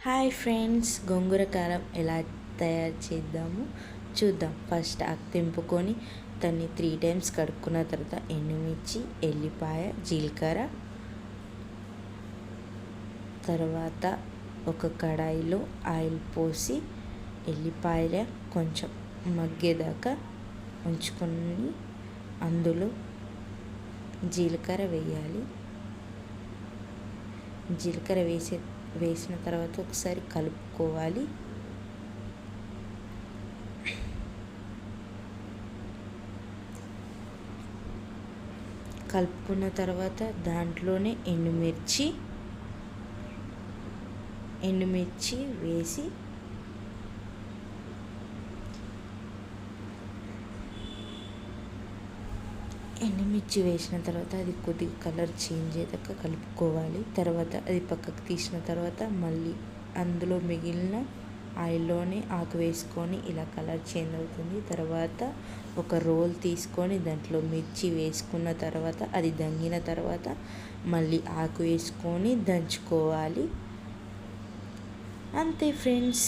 Hi friends, గోంగూర కారం ఎలా తయారు చేద్దాము చూద్దాం. ఫస్ట్ ఆకు తెంపుకొని దాన్ని 3 టైమ్స్ కడుక్కున్న తర్వాత ఎండుమిర్చి, ఎల్లిపాయ, జీలకర్ర, తర్వాత ఒక కడాయిలో ఆయిల్ పోసి ఎల్లిపాయల కొంచెం మగ్గేదాకా ఉంచుకొని అందులో జీలకర్ర వేయాలి. జీలకర్ర వేసిన తర్వాత ఒకసారి కలుపుకోవాలి. కలుపుకున్న తర్వాత దాంట్లోనే ఎండుమిర్చి వేసి వేసిన తర్వాత అది కొద్దిగా కలర్ చేంజ్ అయ్యాక కలుపుకోవాలి. తర్వాత అది పక్కకు తీసిన తర్వాత మళ్ళీ అందులో మిగిలిన ఆయిల్లోనే ఆకు వేసుకొని ఇలా కలర్ చేంజ్ అవుతుంది. తర్వాత ఒక రోల్ తీసుకొని దాంట్లో మిర్చి వేసుకున్న తర్వాత అది దంగిన తర్వాత మళ్ళీ ఆకు వేసుకొని దంచుకోవాలి. అంతే ఫ్రెండ్స్.